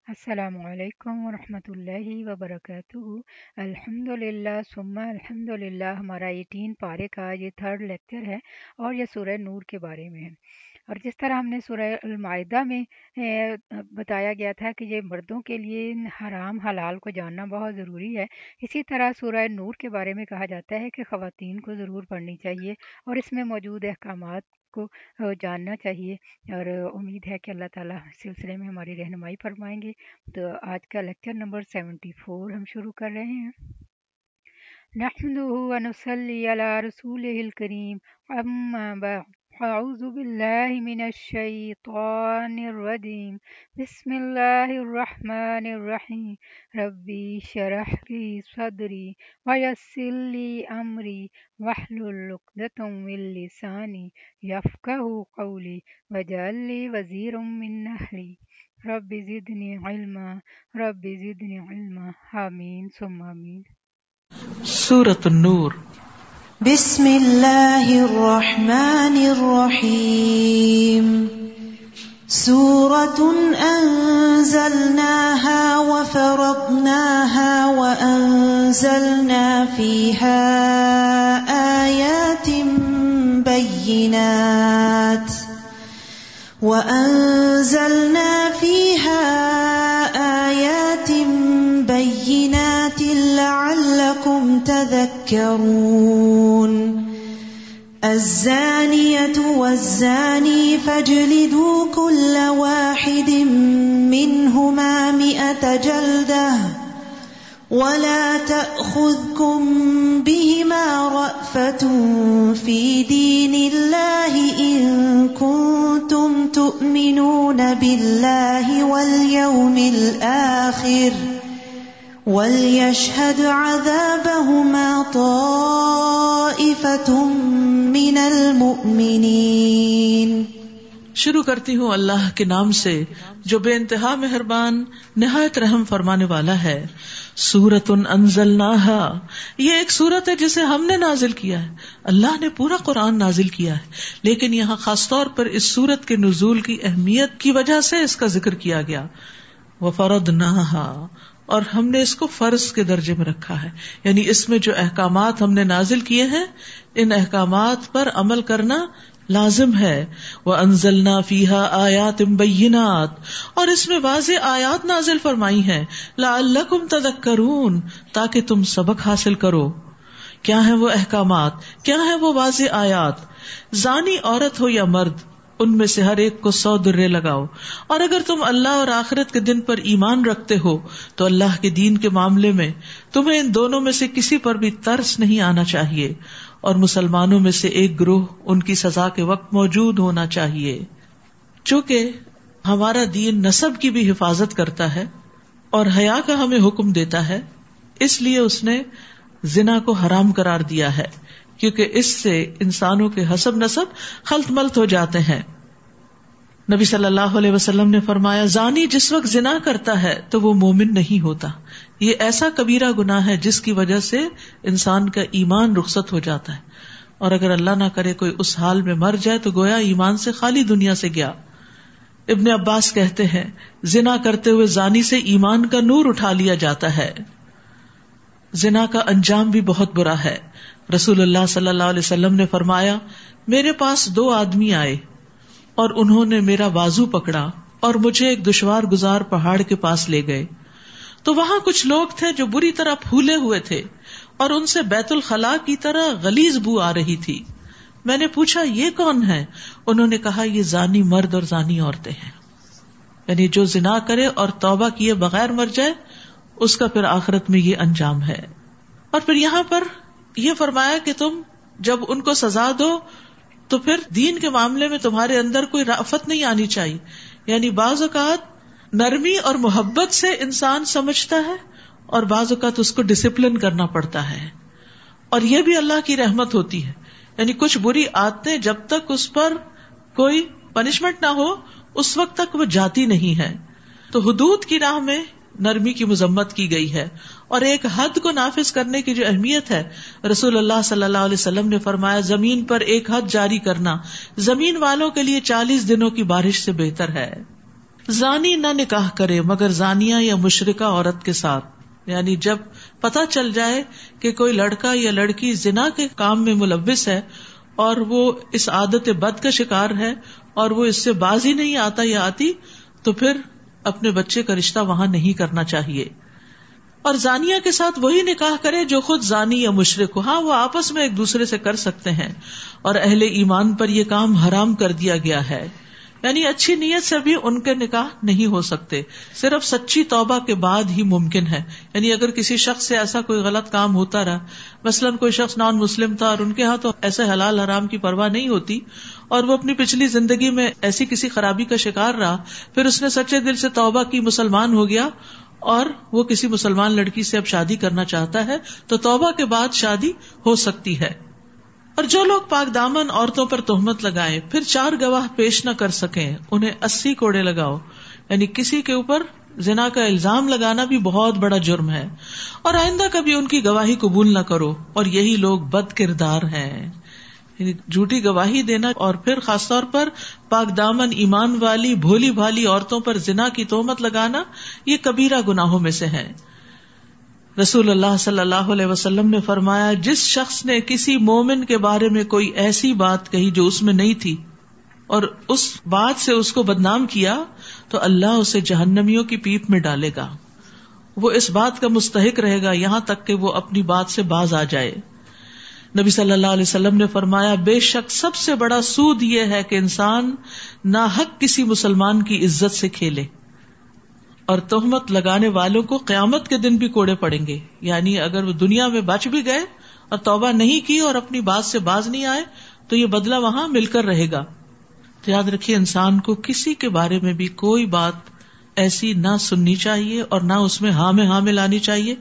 السلام علیکم ورحمۃ اللہ وبرکاتہ۔ الحمد للہ ثم الحمد للہ۔ ہمارا 18 پارے کا یہ تھرڈ لیکچر ہے اور یہ سورہ نور کے بارے میں ہے۔ اور جس طرح ہم نے سورہ المائدہ میں بتایا گیا تھا کہ یہ مردوں کے لیے حرام حلال کو جاننا بہت ضروری ہے، اسی طرح سورہ نور کے بارے میں کہا جاتا ہے کہ خواتین کو ضرور پڑھنی چاہیے اور اس میں موجود احکامات کو جاننا چاہیے، اور امید ہے کہ اللہ تعالیٰ اس سلسلے میں ہماری رہنمائی فرمائیں گے۔ تو آج کا لیکچر نمبر 74 ہم شروع کر رہے ہیں۔ نحمدہ ونصلی علی رسولہ الکریم، اما بعد، اعوذ باللہ من الشیطان الرجیم، بسم اللہ الرحمن الرحیم، ربی اشرح لی صدری ویسر لی امری واحلل عقدۃ من لسانی یفقہوا قولی واجعل لی وزیرا من اہلی رب زدنی علما رب زدنی علما، آمین ثم آمین۔ سورۃ النور۔ بسم اللہ الرحمن الرحیم، سورۃ انزلناها وفرضناها وانزلنا فیها آیات بینات لعلکم تذکرون۔ الزانیة والزانی فاجلدوا كل واحد منهما 100 جلدة ولا تأخذكم بهما رأفة في دين الله إن كنتم تؤمنون بالله واليوم الآخر وليشهد عذابهما طائفة من المؤمنين۔ شروع کرتی ہوں اللہ کے نام سے جو بے انتہا مہربان نہایت رحم فرمانے والا ہے۔ سورۃ انزلناہا، یہ ایک سورت ہے جسے ہم نے نازل کیا ہے۔ اللہ نے پورا قرآن نازل کیا ہے، لیکن یہاں خاص طور پر اس سورت کے نزول کی اہمیت کی وجہ سے اس کا ذکر کیا گیا۔ وفرضناہا، اور ہم نے اس کو فرض کے درجے میں رکھا ہے، یعنی اس میں جو احکامات ہم نے نازل کیے ہیں ان احکامات پر عمل کرنا لازم ہے۔ وَأَنزَلْنَا فِيهَا آیَاتٍ بَيِّنَاتٍ، اور اس میں واضح آیات نازل فرمائی ہیں، لَعَلَّكُمْ تَذَكَّرُونَ، تاکہ تم سبق حاصل کرو۔ کیا ہیں وہ احکامات، کیا ہیں وہ واضح آیات؟ زانی عورت ہو یا مرد، ان میں سے ہر ایک کو 100 درے لگاؤ، اور اگر تم اللہ اور آخرت کے دن پر ایمان رکھتے ہو تو اللہ کے دین کے معاملے میں تمہیں ان دونوں میں سے کسی پر بھی ترس نہیں آنا چاہیے، اور مسلمانوں میں سے ایک گروہ ان کی سزا کے وقت موجود ہونا چاہیے۔ چونکہ ہمارا دین نسب کی بھی حفاظت کرتا ہے اور حیا کا ہمیں حکم دیتا ہے، اس لیے اس نے زنا کو حرام قرار دیا ہے، کیونکہ اس سے انسانوں کے حسب نسب خلط ملط ہو جاتے ہیں۔ نبی صلی اللہ علیہ وسلم نے فرمایا، زانی جس وقت زنا کرتا ہے تو وہ مومن نہیں ہوتا۔ یہ ایسا کبیرہ گناہ ہے جس کی وجہ سے انسان کا ایمان رخصت ہو جاتا ہے، اور اگر اللہ نہ کرے کوئی اس حال میں مر جائے تو گویا ایمان سے خالی دنیا سے گیا۔ ابن عباس کہتے ہیں، زنا کرتے ہوئے زانی سے ایمان کا نور اٹھا لیا جاتا ہے۔ زنا کا انجام بھی بہت برا ہے۔ رسول اللہ صلی اللہ علیہ وسلم نے فرمایا، میرے پاس 2 آدمی آئے اور انہوں نے میرا بازو پکڑا اور مجھے ایک دشوار گزار پہاڑ کے پاس لے گئے، تو وہاں کچھ لوگ تھے جو بری طرح پھولے ہوئے تھے اور ان سے بیت الخلاء کی طرح غلیظ بو آ رہی تھی۔ میں نے پوچھا، یہ کون ہے؟ انہوں نے کہا، یہ زانی مرد اور زانی عورتیں ہیں، یعنی جو زنا کرے اور توبہ کیے بغیر مر جائے اس کا پھر آخرت میں یہ انجام ہے۔ اور پھر یہاں پر یہ فرمایا کہ تم جب ان کو سزا دو تو پھر دین کے معاملے میں تمہارے اندر کوئی رأفت نہیں آنی چاہیے، یعنی بعض اوقات نرمی اور محبت سے انسان سمجھتا ہے اور بعض اوقات اس کو ڈسپلن کرنا پڑتا ہے، اور یہ بھی اللہ کی رحمت ہوتی ہے۔ یعنی کچھ بری عادتیں جب تک اس پر کوئی پنشمنٹ نہ ہو اس وقت تک وہ جاتی نہیں ہے، تو حدود کی راہ میں نرمی کی مذمت کی گئی ہے، اور ایک حد کو نافذ کرنے کی جو اہمیت ہے، رسول اللہ صلی اللہ علیہ وسلم نے فرمایا، زمین پر ایک حد جاری کرنا زمین والوں کے لیے 40 دنوں کی بارش سے بہتر ہے۔ زانی نہ نکاح کرے مگر زانیہ یا مشرکہ عورت کے ساتھ. یعنی جب پتہ چل جائے کہ کوئی لڑکا یا لڑکی زنا کے کام میں ملوث ہے اور وہ اس عادت بد کا شکار ہے اور وہ اس سے باز ہی نہیں آتا یا آتی، تو پھر اپنے بچے کا رشتہ وہاں نہیں کرنا چاہیے. اور زانیہ کے ساتھ وہی نکاح کرے جو خود زانی یا مشرک ہو. ہاں، وہ آپس میں ایک دوسرے سے کر سکتے ہیں، اور اہل ایمان پر یہ کام حرام کر دیا گیا ہے. یعنی اچھی نیت سے بھی ان کے نکاح نہیں ہو سکتے، صرف سچی توبہ کے بعد ہی ممکن ہے. یعنی اگر کسی شخص سے ایسا کوئی غلط کام ہوتا رہا، مثلاً کوئی شخص نان مسلم تھا اور ان کے ہاں تو ایسے حلال حرام کی پرواہ نہیں ہوتی، اور وہ اپنی پچھلی زندگی میں ایسی کسی خرابی کا شکار رہا، پھر اس نے سچے دل سے توبہ کی، مسلمان ہو گیا، اور وہ کسی مسلمان لڑکی سے اب شادی کرنا چاہتا ہے، تو توبہ کے بعد شادی ہو سکتی ہے. اور جو لوگ پاک دامن عورتوں پر تہمت لگائیں پھر 4 گواہ پیش نہ کر سکیں، انہیں 80 کوڑے لگاؤ. یعنی کسی کے اوپر زنا کا الزام لگانا بھی بہت بڑا جرم ہے، اور آئندہ کبھی ان کی گواہی قبول نہ کرو، اور یہی لوگ بد کردار ہیں. یعنی جھوٹی گواہی دینا اور پھر خاص طور پر پاک دامن ایمان والی بھولی بھالی عورتوں پر زنا کی تہمت لگانا، یہ کبیرہ گناہوں میں سے ہے. رسول اللہ صلی اللہ علیہ وسلم نے فرمایا، جس شخص نے کسی مومن کے بارے میں کوئی ایسی بات کہی جو اس میں نہیں تھی اور اس بات سے اس کو بدنام کیا، تو اللہ اسے جہنمیوں کی پیپ میں ڈالے گا. وہ اس بات کا مستحق رہے گا یہاں تک کہ وہ اپنی بات سے باز آ جائے. نبی صلی اللہ علیہ وسلم نے فرمایا، بے شک سب سے بڑا سود یہ ہے کہ انسان ناحق کسی مسلمان کی عزت سے کھیلے. اور تہمت لگانے والوں کو قیامت کے دن بھی کوڑے پڑیں گے. یعنی اگر وہ دنیا میں بچ بھی گئے اور توبہ نہیں کی اور اپنی بات سے باز نہیں آئے تو یہ بدلہ وہاں مل کر رہے گا. تو یاد رکھیے، انسان کو کسی کے بارے میں بھی کوئی بات ایسی نہ سننی چاہیے اور نہ اس میں ہاں میں ہاں ملانی چاہیے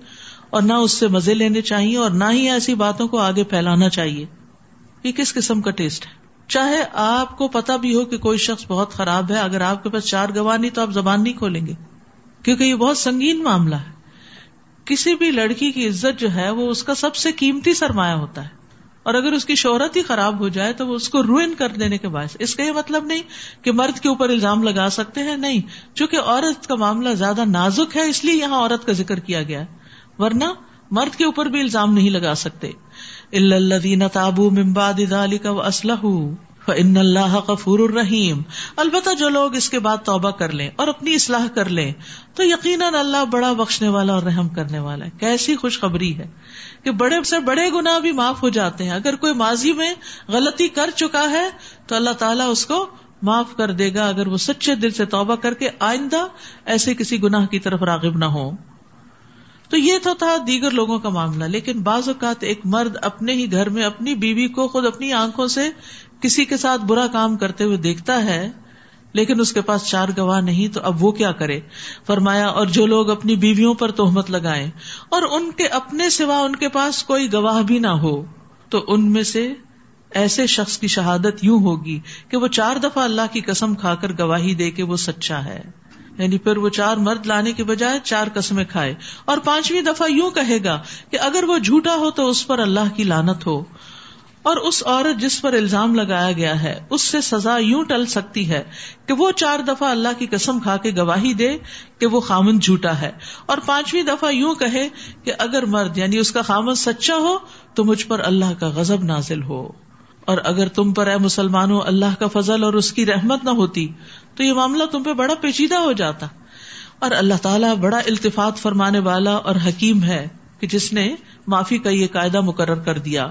اور نہ اس سے مزے لینے چاہیے اور نہ ہی ایسی باتوں کو آگے پھیلانا چاہیے. یہ کس قسم کا ٹیسٹ ہے؟ چاہے آپ کو پتا بھی ہو کہ کوئی شخص بہت خراب ہے، اگر آپ کے پاس 4 گواہ نہیں تو آپ زبان نہیں کھولیں گے، کیونکہ یہ بہت سنگین معاملہ ہے. کسی بھی لڑکی کی عزت جو ہے وہ اس کا سب سے قیمتی سرمایہ ہوتا ہے، اور اگر اس کی شہرت ہی خراب ہو جائے تو وہ اس کو روئن کر دینے کے باعث. اس کا یہ مطلب نہیں کہ مرد کے اوپر الزام لگا سکتے ہیں، نہیں، چونکہ عورت کا معاملہ زیادہ نازک ہے اس لیے یہاں عورت کا ذکر کیا گیا ہے، ورنہ مرد کے اوپر بھی الزام نہیں لگا سکتے. الا الذین تابوا من بعد ذلک واصلحوا فإن اللہ غفور الرحیم. البتہ جو لوگ اس کے بعد توبہ کر لیں اور اپنی اصلاح کر لیں تو یقیناً اللہ بڑا بخشنے والا اور رحم کرنے والا ہے. کیسی خوشخبری ہے کہ بڑے سے بڑے گناہ بھی معاف ہو جاتے ہیں. اگر کوئی ماضی میں غلطی کر چکا ہے تو اللہ تعالیٰ اس کو معاف کر دے گا اگر وہ سچے دل سے توبہ کر کے آئندہ ایسے کسی گناہ کی طرف راغب نہ ہو. تو یہ تو تھا دیگر لوگوں کا معاملہ. لیکن بعض اوقات ایک مرد اپنے ہی گھر میں اپنی بیوی کو خود اپنی آنکھوں سے کسی کے ساتھ برا کام کرتے ہوئے دیکھتا ہے، لیکن اس کے پاس 4 گواہ نہیں، تو اب وہ کیا کرے؟ فرمایا، اور جو لوگ اپنی بیویوں پر تہمت لگائیں اور ان کے اپنے سوا ان کے پاس کوئی گواہ بھی نہ ہو، تو ان میں سے ایسے شخص کی شہادت یوں ہوگی کہ وہ 4 دفعہ اللہ کی قسم کھا کر گواہی دے کہ وہ سچا ہے. یعنی پھر وہ 4 مرد لانے کے بجائے 4 قسمیں کھائے، اور 5ویں دفعہ یوں کہے گا کہ اگر وہ جھوٹا ہو تو اس پر اللہ کی لعنت ہو. اور اس عورت جس پر الزام لگایا گیا ہے اس سے سزا یوں ٹل سکتی ہے کہ وہ 4 دفعہ اللہ کی قسم کھا کے گواہی دے کہ وہ خامند جھوٹا ہے، اور 5ویں دفعہ یوں کہے کہ اگر مرد یعنی اس کا خامند سچا ہو تو مجھ پر اللہ کا غضب نازل ہو، اور اگر تم پر اے مسلمانوں اللہ کا فضل اور اس کی رحمت نہ ہوتی تو یہ معاملہ تم پہ بڑا پیچیدہ ہو جاتا. اور اللہ تعالیٰ بڑا التفات فرمانے والا اور حکیم ہے کہ جس نے معافی کا یہ قاعدہ مقرر کر دیا.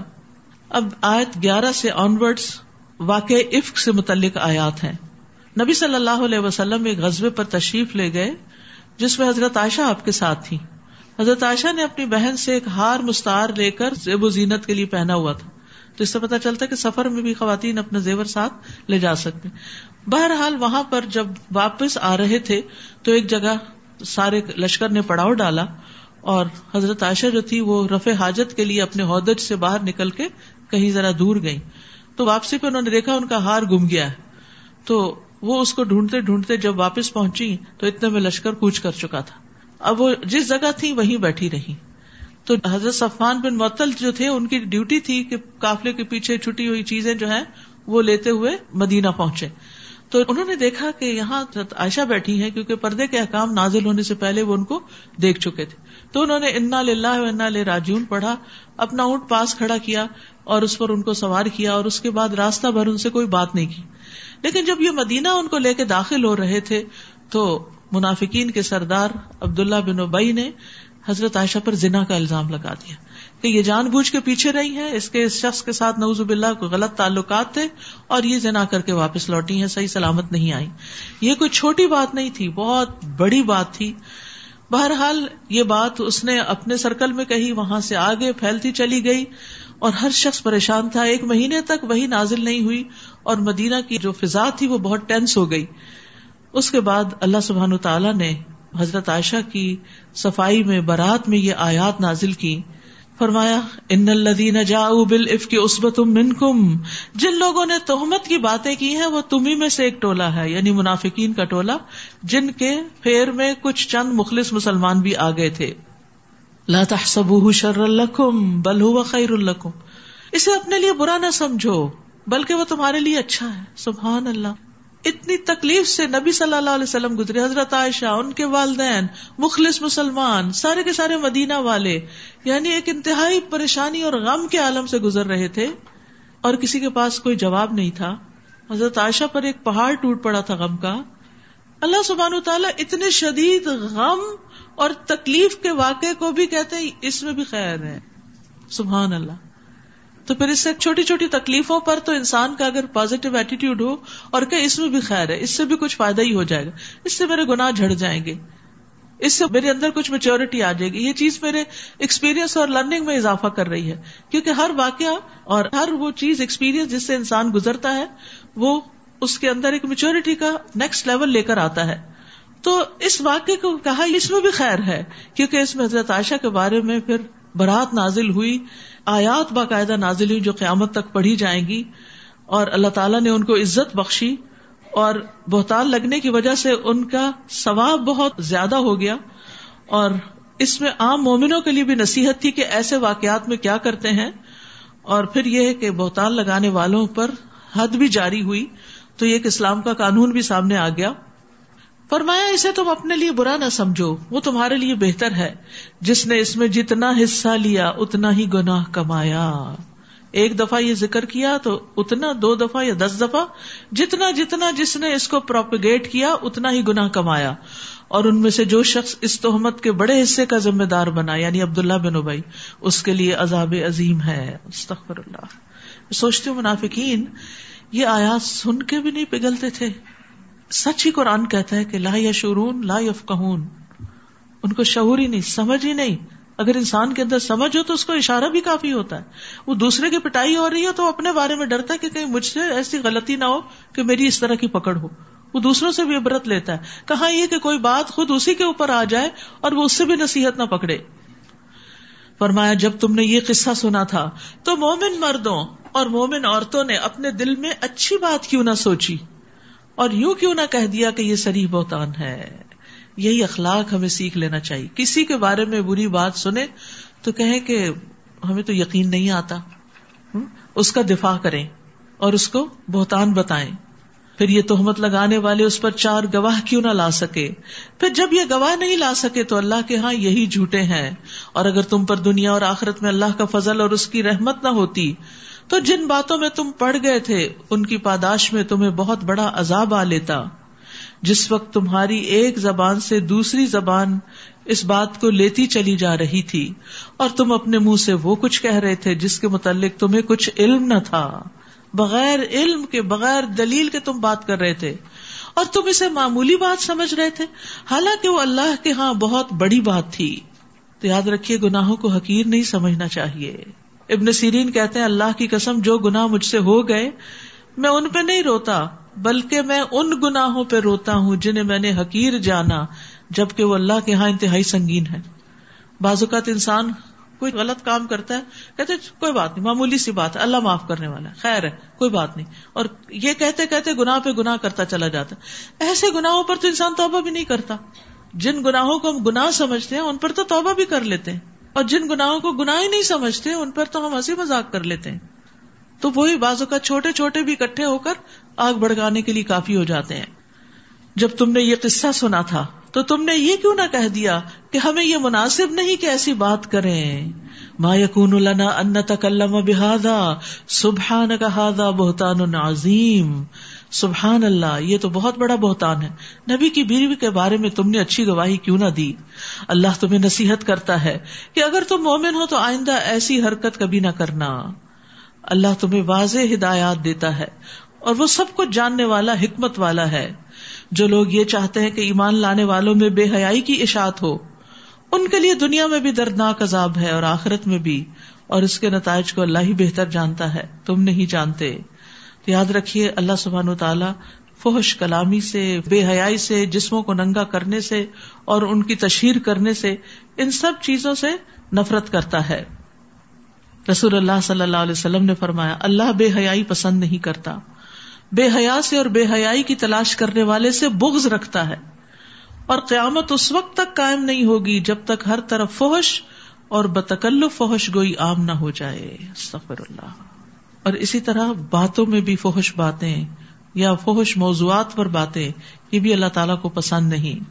اب آیت 11 سے آنورڈز واقع افک سے متعلق آیات ہیں. نبی صلی اللہ علیہ وسلم ایک غزوے پر تشریف لے گئے جس میں حضرت عائشہ آپ کے ساتھ تھی. حضرت عائشہ نے اپنی بہن سے ایک ہار مستعار لے کر زیب و زینت کے لیے پہنا ہوا تھا، تو اس سے پتہ چلتا ہے کہ سفر میں بھی خواتین اپنا زیور ساتھ لے جا سکتے. بہرحال وہاں پر جب واپس آ رہے تھے تو ایک جگہ سارے لشکر نے پڑاؤ ڈالا، اور حضرت عائشہ جو تھی وہ رفع حاجت کے لیے اپنے ہودج سے باہر نکل کے کہیں ذرا دور گئی. تو واپسی پہ انہوں نے دیکھا ان کا ہار گم گیا ہے، تو وہ اس کو ڈھونڈتے ڈھونڈتے جب واپس پہنچی تو اتنے میں لشکر کوچ کر چکا تھا. اب وہ جس جگہ تھی وہیں بیٹھی رہی. تو حضرت صفوان بن معطل جو تھے ان کی ڈیوٹی تھی کہ قافلے کے پیچھے چھٹی ہوئی چیزیں جو ہیں وہ لیتے ہوئے مدینہ پہنچے. تو انہوں نے دیکھا کہ یہاں عائشہ بیٹھی ہیں، کیونکہ پردے کے احکام نازل ہونے سے پہلے وہ ان کو دیکھ چکے تھے. تو انہوں نے انا للہ و انا الیہ راجعون پڑھا، اپنا اونٹ پاس کھڑا کیا اور اس پر ان کو سوار کیا، اور اس کے بعد راستہ بھر ان سے کوئی بات نہیں کی. لیکن جب یہ مدینہ ان کو لے کے داخل ہو رہے تھے تو منافقین کے سردار عبداللہ بن ابی نے حضرت عائشہ پر زنا کا الزام لگا دیا کہ یہ جان بوجھ کے پیچھے رہی ہیں، اس شخص کے ساتھ نعوذ باللہ کوئی غلط تعلقات تھے اور یہ زنا کر کے واپس لوٹی ہیں، صحیح سلامت نہیں آئی. یہ کوئی چھوٹی بات نہیں تھی، بہت بڑی بات تھی. بہرحال یہ بات اس نے اپنے سرکل میں کہی، وہاں سے آگے پھیلتی چلی گئی اور ہر شخص پریشان تھا. 1 مہینے تک وہی نازل نہیں ہوئی اور مدینہ کی جو فضا تھی وہ بہت ٹینس ہو گئی. اس کے بعد اللہ سبحانہ تعالیٰ نے حضرت عائشہ کی صفائی میں، برات میں یہ آیات نازل کی. فرمایا ان الذین جاؤوا بالافک عصبۃ منکم، جن لوگوں نے تہمت کی باتیں کی ہیں وہ تمہیں میں سے ایک ٹولہ ہے، یعنی منافقین کا ٹولہ، جن کے پھیر میں کچھ چند مخلص مسلمان بھی آ گئے تھے. لا تحسبوه شرا لکم بل هو خیر لکم، اسے اپنے لیے برا نہ سمجھو بلکہ وہ تمہارے لیے اچھا ہے. سبحان اللہ، اتنی تکلیف سے نبی صلی اللہ علیہ وسلم گزرے، حضرت عائشہ، ان کے والدین، مخلص مسلمان، سارے کے سارے مدینہ والے، یعنی ایک انتہائی پریشانی اور غم کے عالم سے گزر رہے تھے اور کسی کے پاس کوئی جواب نہیں تھا. حضرت عائشہ پر ایک پہاڑ ٹوٹ پڑا تھا غم کا. اللہ سبحانہ وتعالیٰ اتنے شدید غم اور تکلیف کے واقعے کو بھی کہتے ہیں اس میں بھی خیر ہے. سبحان اللہ. تو پھر اس سے چھوٹی چھوٹی تکلیفوں پر تو انسان کا اگر پازیٹیو ایٹیٹیوڈ ہو اور کہ اس میں بھی خیر ہے، اس سے بھی کچھ فائدہ ہی ہو جائے گا، اس سے میرے گناہ جھڑ جائیں گے، اس سے میرے اندر کچھ میچورٹی آ جائے گی، یہ چیز میرے ایکسپیرینس اور لرننگ میں اضافہ کر رہی ہے. کیونکہ ہر واقعہ اور ہر وہ چیز ایکسپیرینس جس سے انسان گزرتا ہے وہ اس کے اندر ایک میچورٹی کا نیکسٹ لیول لے کر آتا ہے. تو اس واقعے کو کہا اس میں بھی خیر ہے، کیونکہ اس میں حضرت عائشہ کے بارے میں پھر برات نازل ہوئی، آیات باقاعدہ نازل ہوئی جو قیامت تک پڑھی جائیں گی، اور اللہ تعالیٰ نے ان کو عزت بخشی اور بہتان لگنے کی وجہ سے ان کا ثواب بہت زیادہ ہو گیا. اور اس میں عام مومنوں کے لیے بھی نصیحت تھی کہ ایسے واقعات میں کیا کرتے ہیں. اور پھر یہ ہے کہ بہتان لگانے والوں پر حد بھی جاری ہوئی، تو یہ کہ اسلام کا قانون بھی سامنے آ گیا. فرمایا اسے تم اپنے لیے برا نہ سمجھو، وہ تمہارے لیے بہتر ہے. جس نے اس میں جتنا حصہ لیا اتنا ہی گناہ کمایا. 1 دفعہ یہ ذکر کیا تو اتنا، 2 دفعہ یا 10 دفعہ، جتنا جتنا جس نے اس کو پروپیگیٹ کیا اتنا ہی گناہ کمایا. اور ان میں سے جو شخص اس تہمت کے بڑے حصے کا ذمہ دار بنا، یعنی عبداللہ بن ابی، اس کے لیے عذاب عظیم ہے. استغفر اللہ. سوچتے ہو منافقین یہ آیات سن کے بھی نہیں پگھلتے تھے. سچ ہی قرآن کہتا ہے کہ لا یشعرون لا یفقہون، ان کو شعور ہی نہیں، سمجھ ہی نہیں. اگر انسان کے اندر سمجھ ہو تو اس کو اشارہ بھی کافی ہوتا ہے. وہ دوسرے کی پٹائی ہو رہی ہے تو اپنے بارے میں ڈرتا ہے کہ کہیں مجھ سے ایسی غلطی نہ ہو کہ میری اس طرح کی پکڑ ہو. وہ دوسروں سے بھی عبرت لیتا ہے. کہاں یہ کہ کوئی بات خود اسی کے اوپر آ جائے اور وہ اس سے بھی نصیحت نہ پکڑے. فرمایا جب تم نے یہ قصہ سنا تھا تو مومن مردوں اور مومن عورتوں نے اپنے دل میں اچھی بات کیوں نہ سوچی اور یوں کیوں نہ کہہ دیا کہ یہ صریح بہتان ہے. یہی اخلاق ہمیں سیکھ لینا چاہیے. کسی کے بارے میں بری بات سنیں تو کہیں کہ ہمیں تو یقین نہیں آتا، اس کا دفاع کریں اور اس کو بہتان بتائیں. پھر یہ تہمت لگانے والے اس پر 4 گواہ کیوں نہ لا سکے. پھر جب یہ گواہ نہیں لا سکے تو اللہ کے ہاں یہی جھوٹے ہیں. اور اگر تم پر دنیا اور آخرت میں اللہ کا فضل اور اس کی رحمت نہ ہوتی تو جن باتوں میں تم پڑ گئے تھے ان کی پاداش میں تمہیں بہت بڑا عذاب آ لیتا. جس وقت تمہاری ایک زبان سے دوسری زبان اس بات کو لیتی چلی جا رہی تھی اور تم اپنے منہ سے وہ کچھ کہہ رہے تھے جس کے متعلق تمہیں کچھ علم نہ تھا. بغیر علم کے، بغیر دلیل کے تم بات کر رہے تھے اور تم اسے معمولی بات سمجھ رہے تھے، حالانکہ وہ اللہ کے ہاں بہت بڑی بات تھی. تو یاد رکھیے گناہوں کو حقیر نہیں سمجھنا چاہیے. ابن سیرین کہتے ہیں اللہ کی قسم جو گناہ مجھ سے ہو گئے میں ان پہ نہیں روتا بلکہ میں ان گناہوں پہ روتا ہوں جنہیں میں نے حقیر جانا جبکہ وہ اللہ کے ہاں انتہائی سنگین ہے. بعض اوقات انسان کوئی غلط کام کرتا ہے، کہتے کوئی بات نہیں، معمولی سی بات ہے، اللہ معاف کرنے والا ہے، خیر ہے، کوئی بات نہیں، اور یہ کہتے کہتے گناہ پہ گناہ کرتا چلا جاتا. ایسے گناہوں پر تو انسان توبہ بھی نہیں کرتا. جن گناہوں کو ہم گناہ سمجھتے ہیں ان پر تو توبہ بھی کر لیتے ہیں، اور جن گناہوں کو گناہ ہی نہیں سمجھتے ان پر تو ہم ہنسی مذاق کر لیتے ہیں. تو وہی بعضوں کا چھوٹے چھوٹے بھی اکٹھے ہو کر آگ بھڑکانے کے لیے کافی ہو جاتے ہیں. جب تم نے یہ قصہ سنا تھا تو تم نے یہ کیوں نہ کہہ دیا کہ ہمیں یہ مناسب نہیں کہ ایسی بات کریں. ما یکون لنا ان نتکلم بہذا سبحانک ھذا بہتان عظیم. سبحان اللہ، یہ تو بہت بڑا بہتان ہے. نبی کی بیوی کے بارے میں تم نے اچھی گواہی کیوں نہ دی؟ اللہ تمہیں نصیحت کرتا ہے کہ اگر تم مومن ہو تو آئندہ ایسی حرکت کبھی نہ کرنا. اللہ تمہیں واضح ہدایات دیتا ہے اور وہ سب کچھ جاننے والا، حکمت والا ہے. جو لوگ یہ چاہتے ہیں کہ ایمان لانے والوں میں بے حیائی کی اشاعت ہو، ان کے لیے دنیا میں بھی دردناک عذاب ہے اور آخرت میں بھی، اور اس کے نتائج کو اللہ ہی بہتر جانتا ہے، تم نہیں جانتے. تو یاد رکھیے اللہ سبحانہ و تعالی فحش کلامی سے، بے حیائی سے، جسموں کو ننگا کرنے سے اور ان کی تشہیر کرنے سے، ان سب چیزوں سے نفرت کرتا ہے. رسول اللہ صلی اللہ علیہ وسلم نے فرمایا اللہ بے حیائی پسند نہیں کرتا. بے حیا سے اور بے حیائی کی تلاش کرنے والے سے بغض رکھتا ہے، اور قیامت اس وقت تک قائم نہیں ہوگی جب تک ہر طرف فحش اور بتکلف فحش گوئی عام نہ ہو جائے. استغفر اللہ. اور اسی طرح باتوں میں بھی فحش باتیں یا فحش موضوعات پر باتیں، یہ بھی اللہ تعالیٰ کو پسند نہیں.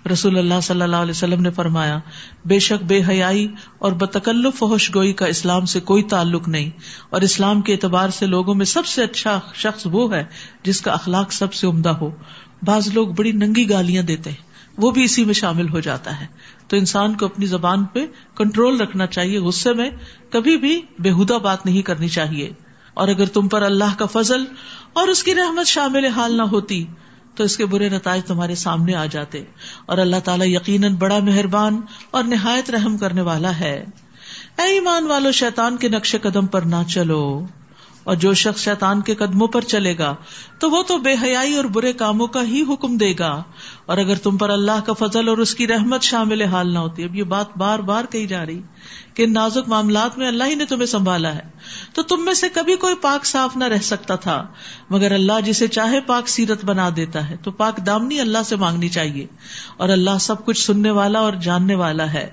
رسول اللہ صلی اللہ علیہ وسلم نے فرمایا بے شک بے حیائی اور بتکلف فحش گوئی کا اسلام سے کوئی تعلق نہیں، اور اسلام کے اعتبار سے لوگوں میں سب سے اچھا شخص وہ ہے جس کا اخلاق سب سے عمدہ ہو. بعض لوگ بڑی ننگی گالیاں دیتے ہیں، وہ بھی اسی میں شامل ہو جاتا ہے. تو انسان کو اپنی زبان پہ کنٹرول رکھنا چاہیے، غصے میں کبھی بھی بےہودہ بات نہیں کرنی چاہیے. اور اگر تم پر اللہ کا فضل اور اس کی رحمت شامل حال نہ ہوتی تو اس کے برے نتائج تمہارے سامنے آ جاتے. اور اللہ تعالیٰ یقیناً بڑا مہربان اور نہایت رحم کرنے والا ہے. اے ایمان والو، شیطان کے نقش قدم پر نہ چلو، اور جو شخص شیطان کے قدموں پر چلے گا تو وہ تو بے حیائی اور برے کاموں کا ہی حکم دے گا. اور اگر تم پر اللہ کا فضل اور اس کی رحمت شامل حال نہ ہوتی، اب یہ بات بار بار کہی جا رہی کہ ان نازک معاملات میں اللہ ہی نے تمہیں سنبھالا ہے، تو تم میں سے کبھی کوئی پاک صاف نہ رہ سکتا تھا، مگر اللہ جسے چاہے پاک سیرت بنا دیتا ہے. تو پاک دامنی اللہ سے مانگنی چاہیے، اور اللہ سب کچھ سننے والا اور جاننے والا ہے.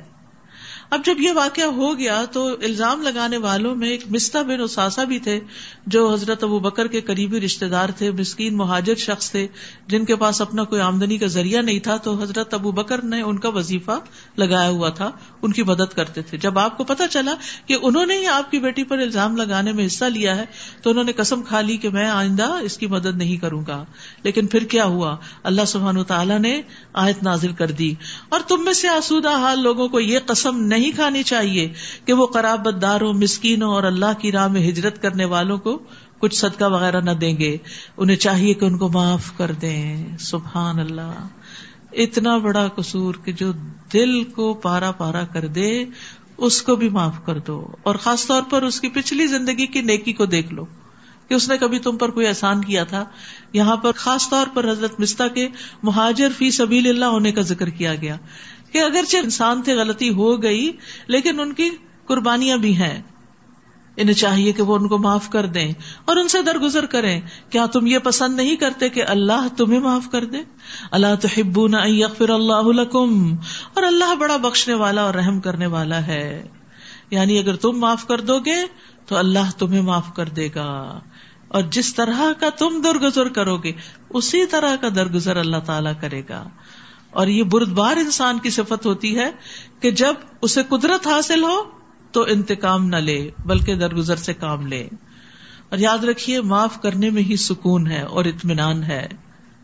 اب جب یہ واقعہ ہو گیا تو الزام لگانے والوں میں ایک مصطح بن اساسہ بھی تھے جو حضرت ابو بکر کے قریبی رشتہ دار تھے، مسکین مہاجر شخص تھے جن کے پاس اپنا کوئی آمدنی کا ذریعہ نہیں تھا. تو حضرت ابو بکر نے ان کا وظیفہ لگایا ہوا تھا، ان کی مدد کرتے تھے. جب آپ کو پتا چلا کہ انہوں نے ہی آپ کی بیٹی پر الزام لگانے میں حصہ لیا ہے تو انہوں نے قسم کھا لی کہ میں آئندہ اس کی مدد نہیں کروں گا. لیکن پھر کیا ہوا؟ اللہ سبحانہ وتعالی نے آیت نازل کر دی، اور تم میں سے آسودہ حال لوگوں کو یہ قسم نہیں کھانی چاہیے کہ وہ قرابت داروں، مسکینوں اور اللہ کی راہ میں ہجرت کرنے والوں کو کچھ صدقہ وغیرہ نہ دیں گے. انہیں چاہیے کہ ان کو معاف کر دیں. سبحان اللہ، اتنا بڑا قصور کہ جو دل کو پارا پارا کر دے اس کو بھی معاف کر دو. اور خاص طور پر اس کی پچھلی زندگی کی نیکی کو دیکھ لو کہ اس نے کبھی تم پر کوئی احسان کیا تھا. یہاں پر خاص طور پر حضرت مصطح کے مہاجر فی سبیل اللہ ہونے کا ذکر کیا گیا کہ اگرچہ انسان تھے، غلطی ہو گئی، لیکن ان کی قربانیاں بھی ہیں. انہیں چاہیے کہ وہ ان کو معاف کر دیں اور ان سے درگزر کریں. کیا تم یہ پسند نہیں کرتے کہ اللہ تمہیں معاف کر دے؟ الا تحبون ان یغفر اللہ لکم، اور اللہ بڑا بخشنے والا اور رحم کرنے والا ہے. یعنی اگر تم معاف کر دو گے تو اللہ تمہیں معاف کر دے گا، اور جس طرح کا تم درگزر کرو گے اسی طرح کا درگزر اللہ تعالیٰ کرے گا. اور یہ بردبار انسان کی صفت ہوتی ہے کہ جب اسے قدرت حاصل ہو تو انتقام نہ لے بلکہ درگزر سے کام لے. اور یاد رکھیے معاف کرنے میں ہی سکون ہے اور اطمینان ہے.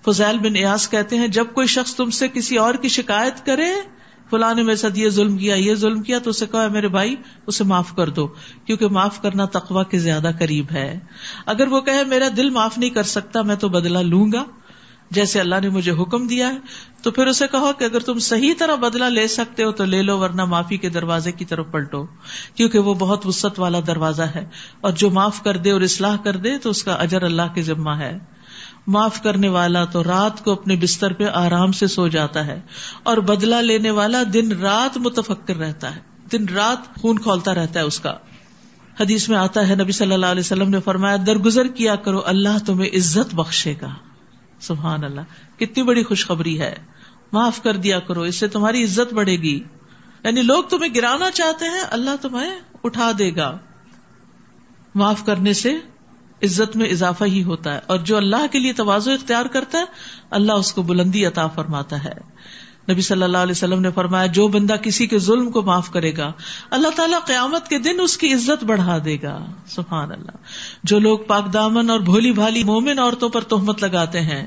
فضیل بن عیاض کہتے ہیں جب کوئی شخص تم سے کسی اور کی شکایت کرے، فلاں نے میرے ساتھ یہ ظلم کیا تو اسے کہا میرے بھائی اسے معاف کر دو، کیونکہ معاف کرنا تقویٰ کے زیادہ قریب ہے. اگر وہ کہے میرا دل معاف نہیں کر سکتا، میں تو بدلہ لوں گا جیسے اللہ نے مجھے حکم دیا ہے، تو پھر اسے کہو کہ اگر تم صحیح طرح بدلہ لے سکتے ہو تو لے لو، ورنہ معافی کے دروازے کی طرف پلٹو، کیونکہ وہ بہت وسعت والا دروازہ ہے. اور جو معاف کر دے اور اصلاح کر دے تو اس کا اجر اللہ کے ذمہ ہے. معاف کرنے والا تو رات کو اپنے بستر پہ آرام سے سو جاتا ہے، اور بدلہ لینے والا دن رات متفکر رہتا ہے، دن رات خون کھولتا رہتا ہے اس کا. حدیث میں آتا ہے نبی صلی اللہ علیہ وسلم نے فرمایا درگزر کیا کرو، اللہ تمہیں عزت بخشے گا. سبحان اللہ، کتنی بڑی خوشخبری ہے. معاف کر دیا کرو، اس سے تمہاری عزت بڑھے گی. یعنی لوگ تمہیں گرانا چاہتے ہیں، اللہ تمہیں اٹھا دے گا. معاف کرنے سے عزت میں اضافہ ہی ہوتا ہے، اور جو اللہ کے لیے تواضع اختیار کرتا ہے اللہ اس کو بلندی عطا فرماتا ہے. نبی صلی اللہ علیہ وسلم نے فرمایا جو بندہ کسی کے ظلم کو معاف کرے گا اللہ تعالیٰ قیامت کے دن اس کی عزت بڑھا دے گا. سبحان اللہ. جو لوگ پاک دامن اور بھولی بھالی مومن عورتوں پر تہمت لگاتے ہیں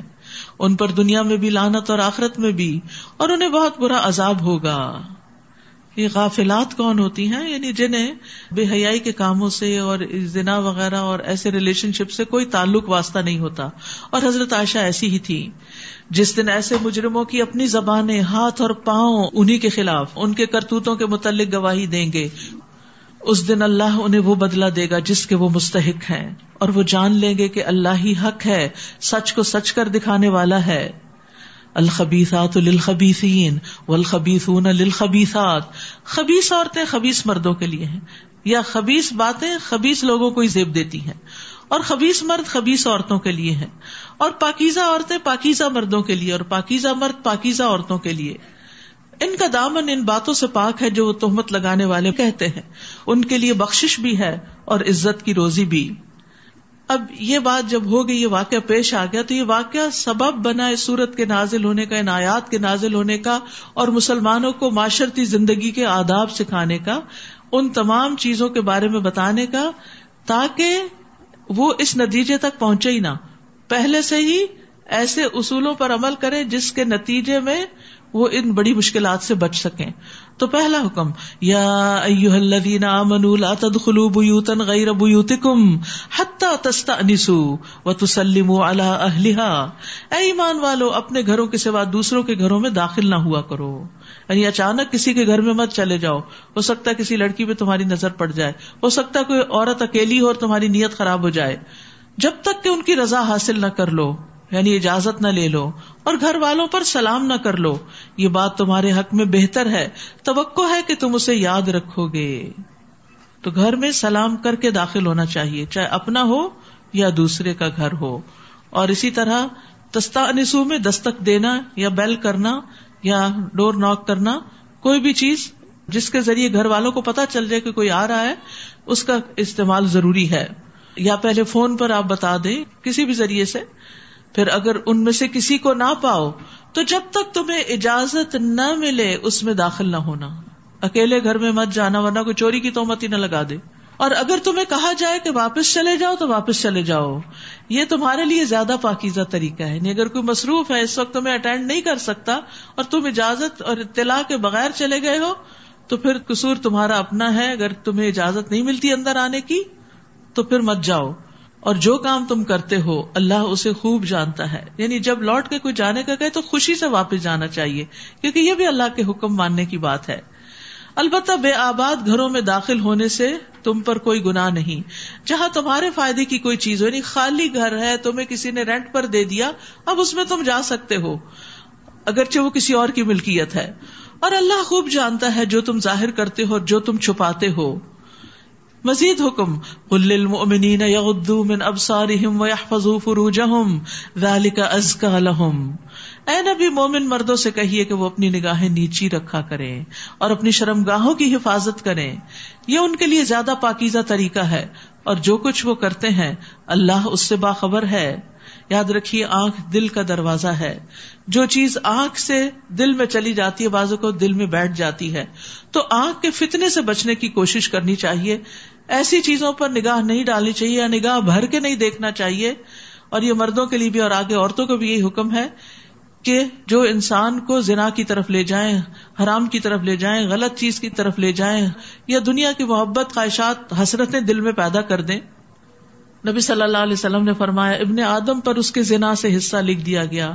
ان پر دنیا میں بھی لعنت اور آخرت میں بھی، اور انہیں بہت برا عذاب ہوگا. یہ غافلات کون ہوتی ہیں؟ یعنی جنہیں بے حیائی کے کاموں سے اور زنا وغیرہ اور ایسے ریلیشن شپ سے کوئی تعلق واسطہ نہیں ہوتا. اور حضرت عائشہ ایسی ہی تھی. جس دن ایسے مجرموں کی اپنی زبانیں، ہاتھ اور پاؤں انہی کے خلاف ان کے کرتوتوں کے متعلق گواہی دیں گے، اس دن اللہ انہیں وہ بدلہ دے گا جس کے وہ مستحق ہیں، اور وہ جان لیں گے کہ اللہ ہی حق ہے، سچ کو سچ کر دکھانے والا ہے. الخبیثات للخبیثین والخبیثون للخبیثات. خبیث عورتیں خبیث مردوں کے لیے ہیں، یا خبیث باتیں خبیث لوگوں کو ہی زیب دیتی ہیں، اور خبیث مرد خبیث عورتوں کے لیے ہیں، اور پاکیزہ عورتیں پاکیزہ مردوں کے لیے، اور پاکیزہ مرد پاکیزہ عورتوں کے لیے. ان کا دامن ان باتوں سے پاک ہے جو وہ تہمت لگانے والے کہتے ہیں. ان کے لیے بخشش بھی ہے اور عزت کی روزی بھی. اب یہ بات جب ہو گئی، یہ واقعہ پیش آ گیا، تو یہ واقعہ سبب بنا اس سورت کے نازل ہونے کا، ان آیات کے نازل ہونے کا، اور مسلمانوں کو معاشرتی زندگی کے آداب سکھانے کا، ان تمام چیزوں کے بارے میں بتانے کا، تاکہ وہ اس نتیجے تک پہنچے ہی نہ، پہلے سے ہی ایسے اصولوں پر عمل کریں جس کے نتیجے میں وہ ان بڑی مشکلات سے بچ سکیں. تو پہلا حکم، یا ایھا الذین آمنوا لا تدخلوا بیوتا غیر بیوتکم حتی تستأنسوا وتسلموا علی اہلها. اے ایمان والو، اپنے گھروں کے سوا دوسروں کے گھروں میں داخل نہ ہوا کرو. یعنی اچانک کسی کے گھر میں مت چلے جاؤ. ہو سکتا ہے کسی لڑکی پہ تمہاری نظر پڑ جائے، ہو سکتا ہے کوئی عورت اکیلی ہو اور تمہاری نیت خراب ہو جائے. جب تک کہ ان کی رضا حاصل نہ کر لو، یعنی اجازت نہ لے لو، اور گھر والوں پر سلام نہ کر لو. یہ بات تمہارے حق میں بہتر ہے، توقع ہے کہ تم اسے یاد رکھو گے. تو گھر میں سلام کر کے داخل ہونا چاہیے، چاہے اپنا ہو یا دوسرے کا گھر ہو. اور اسی طرح تستأنسوا میں دستک دینا یا بیل کرنا یا ڈور ناک کرنا، کوئی بھی چیز جس کے ذریعے گھر والوں کو پتا چل جائے کہ کوئی آ رہا ہے، اس کا استعمال ضروری ہے. یا پہلے فون پر آپ بتا دیں کسی بھی ذریعے سے. پھر اگر ان میں سے کسی کو نہ پاؤ تو جب تک تمہیں اجازت نہ ملے اس میں داخل نہ ہونا. اکیلے گھر میں مت جانا، ورنہ کوئی چوری کی تہمت ہی نہ لگا دے. اور اگر تمہیں کہا جائے کہ واپس چلے جاؤ تو واپس چلے جاؤ. یہ تمہارے لیے زیادہ پاکیزہ طریقہ ہے. یعنی اگر کوئی مصروف ہے، اس وقت تمہیں اٹینڈ نہیں کر سکتا اور تم اجازت اور اطلاع کے بغیر چلے گئے ہو تو پھر قصور تمہارا اپنا ہے. اگر تمہیں اجازت نہیں ملتی اندر آنے کی تو پھر مت جاؤ. اور جو کام تم کرتے ہو اللہ اسے خوب جانتا ہے. یعنی جب لوٹ کے کوئی جانے کا کہے تو خوشی سے واپس جانا چاہیے، کیونکہ یہ بھی اللہ کے حکم ماننے کی بات ہے. البتہ بے آباد گھروں میں داخل ہونے سے تم پر کوئی گناہ نہیں. جہاں تمہارے فائدے کی کوئی چیز ہو، یعنی خالی گھر ہے، تمہیں کسی نے رینٹ پر دے دیا، اب اس میں تم جا سکتے ہو اگرچہ وہ کسی اور کی ملکیت ہے. اور اللہ خوب جانتا ہے جو تم ظاہر کرتے ہو اور جو تم چھپاتے ہو. مزید حکم، قل للمؤمنین یغضوا من ابصارہم ویحفظوا فروجہم ذلک ازکی لہم. اے نبی، مومن مردوں سے کہیے کہ وہ اپنی نگاہیں نیچی رکھا کریں اور اپنی شرمگاہوں کی حفاظت کریں، یہ ان کے لیے زیادہ پاکیزہ طریقہ ہے. اور جو کچھ وہ کرتے ہیں اللہ اس سے باخبر ہے. یاد رکھیے آنکھ دل کا دروازہ ہے. جو چیز آنکھ سے دل میں چلی جاتی ہے بعضوں کو دل میں بیٹھ جاتی ہے. تو آنکھ کے فتنے سے بچنے کی کوشش کرنی چاہیے. ایسی چیزوں پر نگاہ نہیں ڈالنی چاہیے یا نگاہ بھر کے نہیں دیکھنا چاہیے. اور یہ مردوں کے لیے بھی اور آگے عورتوں کو بھی یہی حکم ہے کہ جو انسان کو زنا کی طرف لے جائیں، حرام کی طرف لے جائیں، غلط چیز کی طرف لے جائیں، یا دنیا کی محبت، خواہشات، حسرتیں دل میں پیدا کر دیں. نبی صلی اللہ علیہ وسلم نے فرمایا ابن آدم پر اس کے زنا سے حصہ لکھ دیا گیا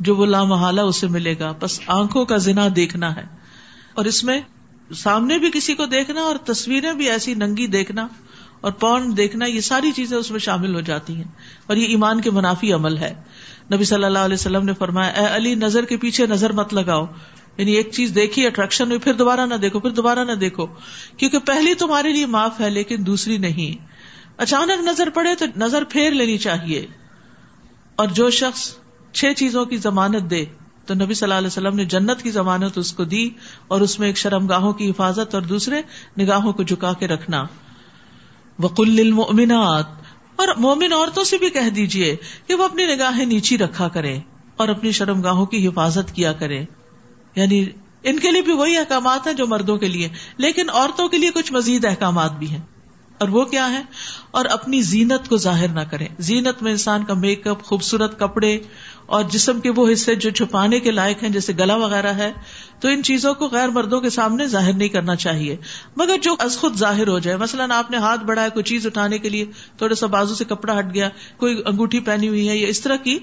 جو وہ لامحالہ اسے ملے گا. بس آنکھوں کا زنا دیکھنا ہے، اور اس میں سامنے بھی کسی کو دیکھنا اور تصویریں بھی ایسی ننگی دیکھنا اور پورن دیکھنا، یہ ساری چیزیں اس میں شامل ہو جاتی ہیں، اور یہ ایمان کے منافی عمل ہے. نبی صلی اللہ علیہ وسلم نے فرمایا اے علی، نظر کے پیچھے نظر مت لگاؤ. یعنی ایک چیز دیکھی، اٹریکشن ہوئی، پھر دوبارہ نہ دیکھو، پھر دوبارہ نہ دیکھو، کیونکہ پہلی تمہارے لیے معاف ہے لیکن دوسری نہیں. اچانک نظر پڑے تو نظر پھیر لینی چاہیے. اور جو شخص 6 چیزوں کی ضمانت دے تو نبی صلی اللہ علیہ وسلم نے جنت کی ضمانت اس کو دی، اور اس میں ایک شرمگاہوں کی حفاظت اور دوسرے نگاہوں کو جھکا کے رکھنا. وقل للمؤمنات، اور مومن عورتوں سے بھی کہہ دیجئے کہ وہ اپنی نگاہیں نیچی رکھا کریں اور اپنی شرمگاہوں کی حفاظت کیا کریں. یعنی ان کے لیے بھی وہی احکامات ہیں جو مردوں کے لیے، لیکن عورتوں کے لیے کچھ مزید احکامات بھی ہیں. اور وہ کیا ہے؟ اور اپنی زینت کو ظاہر نہ کریں. زینت میں انسان کا میک اپ، خوبصورت کپڑے اور جسم کے وہ حصے جو چھپانے کے لائق ہیں جیسے گلا وغیرہ ہے، تو ان چیزوں کو غیر مردوں کے سامنے ظاہر نہیں کرنا چاہیے، مگر جو از خود ظاہر ہو جائے. مثلاً آپ نے ہاتھ بڑھایا کوئی چیز اٹھانے کے لیے، تھوڑا سا بازو سے کپڑا ہٹ گیا، کوئی انگوٹھی پہنی ہوئی ہے یا اس طرح کی.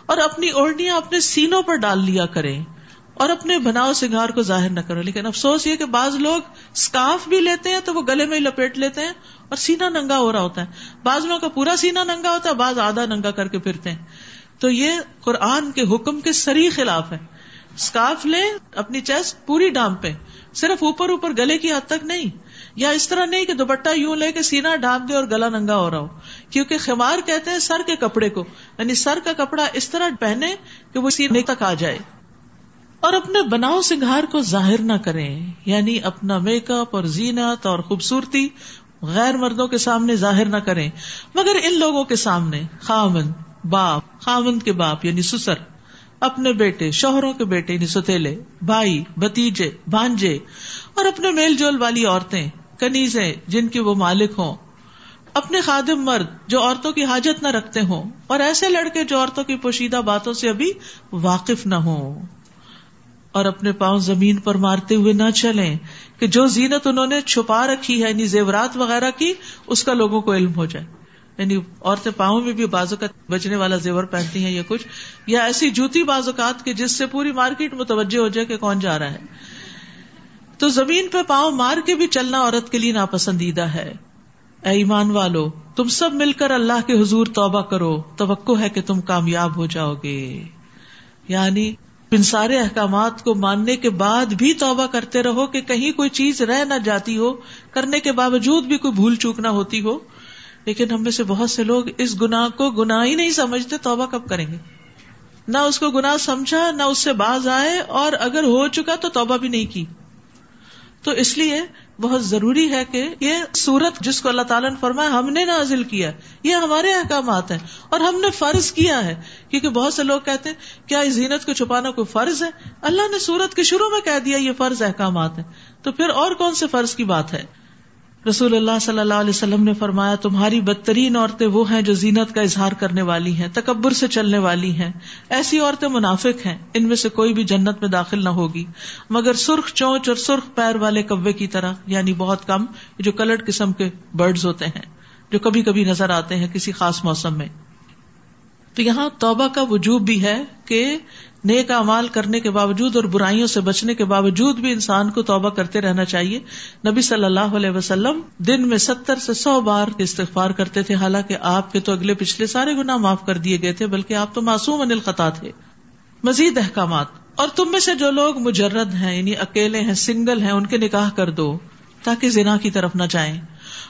اور اپنی اوڑھنیاں اپنے سینوں پر ڈال لیا کریں اور اپنے بناؤ سنگار کو ظاہر نہ کرو. لیکن افسوس یہ کہ بعض لوگ اسکارف بھی لیتے ہیں تو وہ گلے میں لپیٹ لیتے ہیں اور سینہ ننگا ہو رہا ہوتا ہے. بعض لوگوں کا پورا سینہ ننگا ہوتا ہے، بعض آدھا ننگا کر کے پھرتے ہیں. تو یہ قرآن کے حکم کے صریح خلاف ہے. اسکارف لیں، اپنی چیسٹ پوری ڈھانپیں، صرف اوپر اوپر گلے کی حد تک نہیں. یا اس طرح نہیں کہ دوپٹہ یوں لے کے سینہ ڈھانپ دے اور گلا ننگا ہو رہا ہو، کیونکہ خمار کہتے ہیں سر کے کپڑے کو، یعنی سر کا کپڑا اس طرح پہنے کہ وہ سینے تک آ جائے. اور اپنے بناؤ سنگھار کو ظاہر نہ کریں، یعنی اپنا میک اپ اور زینت اور خوبصورتی غیر مردوں کے سامنے ظاہر نہ کریں، مگر ان لوگوں کے سامنے خاوند کے باپ یعنی سسر، اپنے بیٹے، شوہروں کے بیٹے یعنی ستیلے، بھائی، بھتیجے، بھانجے، اور اپنے میل جول والی عورتیں، کنیزیں جن کے وہ مالک ہوں، اپنے خادم مرد جو عورتوں کی حاجت نہ رکھتے ہوں، اور ایسے لڑکے جو عورتوں کی پوشیدہ باتوں سے ابھی واقف نہ ہوں. اور اپنے پاؤں زمین پر مارتے ہوئے نہ چلیں کہ جو زینت انہوں نے چھپا رکھی ہے، یعنی زیورات وغیرہ کی، اس کا لوگوں کو علم ہو جائے. یعنی عورتیں پاؤں میں بھی بعض اوقات بجنے والا زیور پہنتی ہیں یا کچھ، یا ایسی جوتی بعض اوقات کہ جس سے پوری مارکیٹ متوجہ ہو جائے کہ کون جا رہا ہے. تو زمین پہ پاؤں مار کے بھی چلنا عورت کے لیے ناپسندیدہ ہے. اے ایمان والو، تم سب مل کر اللہ کے حضور توبہ کرو، توقع ہے کہ تم کامیاب ہو جاؤ گے. یعنی ان سارے احکامات کو ماننے کے بعد بھی توبہ کرتے رہو کہ کہیں کوئی چیز رہ نہ جاتی ہو، کرنے کے باوجود بھی کوئی بھول چوک نہ ہوتی ہو. لیکن ہم میں سے بہت سے لوگ اس گناہ کو گناہ ہی نہیں سمجھتے. توبہ کب کریں گے؟ نہ اس کو گناہ سمجھا، نہ اس سے باز آئے، اور اگر ہو چکا تو توبہ بھی نہیں کی. تو اس لیے بہت ضروری ہے کہ یہ سورت جس کو اللہ تعالیٰ نے فرمایا ہم نے نازل کیا، یہ ہمارے احکامات ہیں اور ہم نے فرض کیا ہے. کیونکہ بہت سے لوگ کہتے ہیں کیا زینت کو چھپانا کوئی فرض ہے؟ اللہ نے سورت کے شروع میں کہہ دیا یہ فرض احکامات ہیں، تو پھر اور کون سے فرض کی بات ہے؟ رسول اللہ صلی اللہ علیہ وسلم نے فرمایا تمہاری بدترین عورتیں وہ ہیں جو زینت کا اظہار کرنے والی ہیں، تکبر سے چلنے والی ہیں. ایسی عورتیں منافق ہیں، ان میں سے کوئی بھی جنت میں داخل نہ ہوگی مگر سرخ چونچ اور سرخ پیر والے کوے کی طرح، یعنی بہت کم جو کلرڈ قسم کے برڈز ہوتے ہیں جو کبھی کبھی نظر آتے ہیں کسی خاص موسم میں. تو یہاں توبہ کا وجوب بھی ہے کہ نیک اعمال کرنے کے باوجود اور برائیوں سے بچنے کے باوجود بھی انسان کو توبہ کرتے رہنا چاہیے. نبی صلی اللہ علیہ وسلم دن میں 70 سے 100 بار استغفار کرتے تھے، حالانکہ آپ کے تو اگلے پچھلے سارے گناہ معاف کر دیے گئے تھے، بلکہ آپ تو معصوم عن الخطا تھے. مزید احکامات. اور تم میں سے جو لوگ مجرد ہیں یعنی اکیلے ہیں، سنگل ہیں، ان کے نکاح کر دو تاکہ زنا کی طرف نہ جائیں.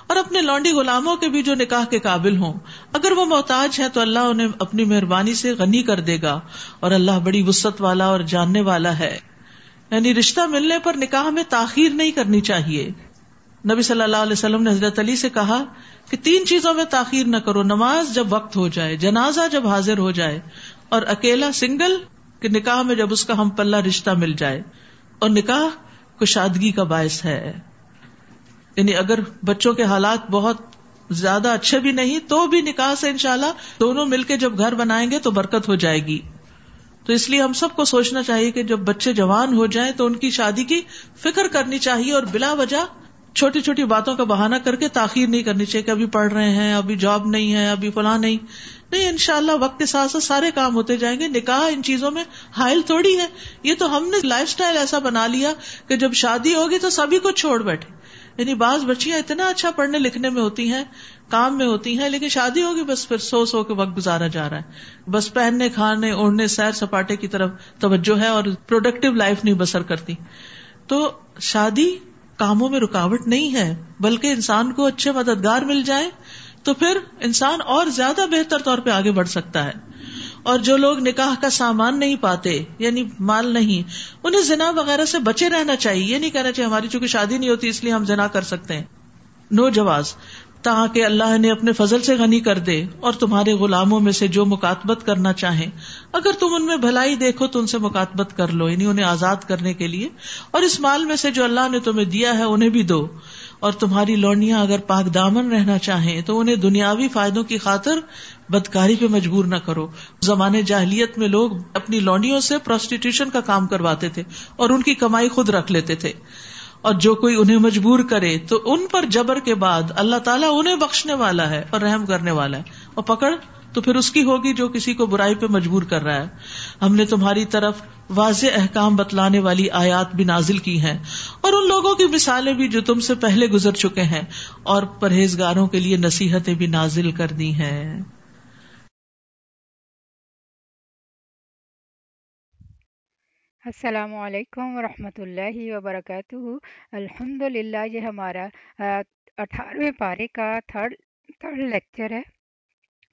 اور اپنے لونڈی غلاموں کے بھی جو نکاح کے قابل ہوں، اگر وہ محتاج ہے تو اللہ انہیں اپنی مہربانی سے غنی کر دے گا، اور اللہ بڑی وسعت والا اور جاننے والا ہے. یعنی رشتہ ملنے پر نکاح میں تاخیر نہیں کرنی چاہیے. نبی صلی اللہ علیہ وسلم نے حضرت علی سے کہا کہ 3 چیزوں میں تاخیر نہ کرو: نماز جب وقت ہو جائے، جنازہ جب حاضر ہو جائے، اور اکیلا سنگل کہ نکاح میں جب اس کا ہم پلہ رشتہ مل جائے. اور نکاح کشادگی کا باعث ہے. یعنی اگر بچوں کے حالات بہت زیادہ اچھے بھی نہیں تو بھی نکاح سے انشاءاللہ دونوں مل کے جب گھر بنائیں گے تو برکت ہو جائے گی. تو اس لیے ہم سب کو سوچنا چاہیے کہ جب بچے جوان ہو جائیں تو ان کی شادی کی فکر کرنی چاہیے، اور بلا وجہ چھوٹی چھوٹی باتوں کا بہانہ کر کے تاخیر نہیں کرنی چاہیے کہ ابھی پڑھ رہے ہیں، ابھی جاب نہیں ہے، ابھی فلاں نہیں. انشاءاللہ وقت کے ساتھ ساتھ سارے کام ہوتے جائیں گے. نکاح ان چیزوں میں حائل تھوڑی ہے. یہ تو ہم نے لائف سٹائل ایسا بنا لیا کہ جب شادی ہوگی تو سبھی کو چھوڑ بیٹھے. یعنی بعض بچیاں اتنا اچھا پڑھنے لکھنے میں ہوتی ہیں، کام میں ہوتی ہیں، لیکن شادی ہوگی بس پھر سو کے وقت گزارا جا رہا ہے. بس پہننے، کھانے، اوڑھنے، سیر سپاٹے کی طرف توجہ ہے اور پروڈکٹیو لائف نہیں بسر کرتی. تو شادی کاموں میں رکاوٹ نہیں ہے، بلکہ انسان کو اچھے مددگار مل جائے تو پھر انسان اور زیادہ بہتر طور پہ آگے بڑھ سکتا ہے. اور جو لوگ نکاح کا سامان نہیں پاتے، یعنی مال نہیں، انہیں زنا وغیرہ سے بچے رہنا چاہیے. یہ نہیں کہنا چاہیے ہماری چونکہ شادی نہیں ہوتی اس لیے ہم زنا کر سکتے ہیں. نو جواز، تاکہ اللہ نے اپنے فضل سے غنی کر دے اور تمہارے غلاموں میں سے جو مکاتبت کرنا چاہیں اگر تم ان میں بھلائی دیکھو تو ان سے مکاتبت کر لو، یعنی انہیں آزاد کرنے کے لیے، اور اس مال میں سے جو اللہ نے تمہیں دیا ہے انہیں بھی دو، اور تمہاری لونڈیاں اگر پاک دامن رہنا چاہیں تو انہیں دنیاوی فائدوں کی خاطر بدکاری پہ مجبور نہ کرو۔ زمانے جاہلیت میں لوگ اپنی لونڈیوں سے پروسٹیٹیوشن کا کام کرواتے تھے اور ان کی کمائی خود رکھ لیتے تھے، اور جو کوئی انہیں مجبور کرے تو ان پر جبر کے بعد اللہ تعالیٰ انہیں بخشنے والا ہے اور رحم کرنے والا ہے، اور پکڑ تو پھر اس کی ہوگی جو کسی کو برائی پہ مجبور کر رہا ہے۔ ہم نے تمہاری طرف واضح احکام بتلانے والی آیات بھی نازل کی ہیں، اور ان لوگوں کی مثالیں بھی جو تم سے پہلے گزر چکے ہیں، اور پرہیزگاروں کے لیے نصیحتیں بھی نازل کر دی ہیں۔ السلام علیکم ورحمۃ اللہ وبرکاتہ۔ الحمد للہ، یہ ہمارا 18ویں پارے کا تھرڈ لیکچر ہے،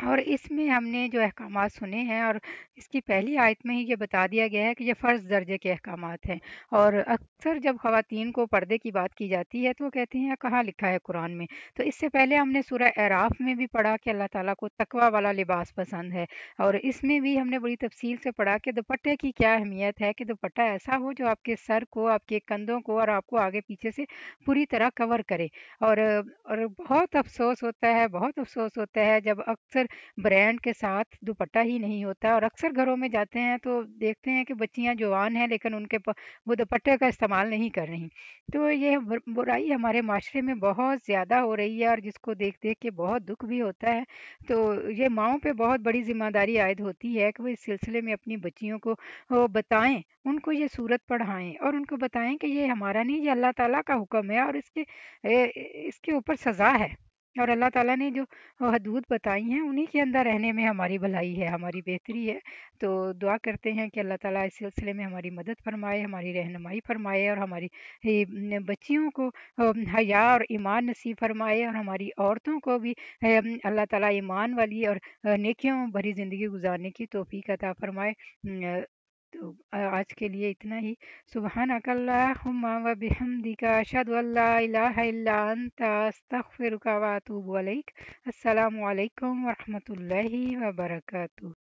اور اس میں ہم نے جو احکامات سنے ہیں، اور اس کی پہلی آیت میں ہی یہ بتا دیا گیا ہے کہ یہ فرض درجے کے احکامات ہیں۔ اور اکثر جب خواتین کو پردے کی بات کی جاتی ہے تو وہ کہتے ہیں کہاں لکھا ہے قرآن میں؟ تو اس سے پہلے ہم نے سورہ اعراف میں بھی پڑھا کہ اللہ تعالیٰ کو تقوی والا لباس پسند ہے، اور اس میں بھی ہم نے بڑی تفصیل سے پڑھا کہ دوپٹے کی کیا اہمیت ہے، کہ دوپٹہ ایسا ہو جو آپ کے سر کو، آپ کے کندھوں کو اور آپ کو آگے پیچھے سے پوری طرح کور کرے۔ اور بہت افسوس ہوتا ہے، بہت افسوس ہوتا ہے جب اکثر برانڈ کے ساتھ دوپٹہ ہی نہیں ہوتا، اور اکثر گھروں میں جاتے ہیں تو دیکھتے ہیں کہ بچیاں جوان ہیں لیکن ان کے وہ دوپٹے کا استعمال نہیں کر رہی۔ تو یہ برائی ہمارے معاشرے میں بہت زیادہ ہو رہی ہے، اور جس کو دیکھ دیکھ کے بہت دکھ بھی ہوتا ہے۔ تو یہ ماؤں پہ بہت بڑی ذمہ داری عائد ہوتی ہے کہ وہ اس سلسلے میں اپنی بچیوں کو بتائیں، ان کو یہ صورت پڑھائیں، اور ان کو بتائیں کہ یہ ہمارا نہیں، یہ اللہ تعالیٰ کا حکم ہے، اور اس کے اوپر سزا ہے، اور اللہ تعالیٰ نے جو حدود بتائی ہیں انہی کے اندر رہنے میں ہماری بھلائی ہے، ہماری بہتری ہے۔ تو دعا کرتے ہیں کہ اللہ تعالیٰ اس سلسلے میں ہماری مدد فرمائے، ہماری رہنمائی فرمائے، اور ہماری بچیوں کو حیا اور ایمان نصیب فرمائے، اور ہماری عورتوں کو بھی اللہ تعالیٰ ایمان والی اور نیکیوں بھری زندگی گزارنے کی توفیق عطا فرمائے۔ تو آج کے لیے اتنا ہی۔ سبحانک اللہم و بحمدک، اشہد ان لا الہ الا انت، استغفرک و اتوب الیک۔ السلام علیکم ورحمۃ اللہ وبرکاتہ۔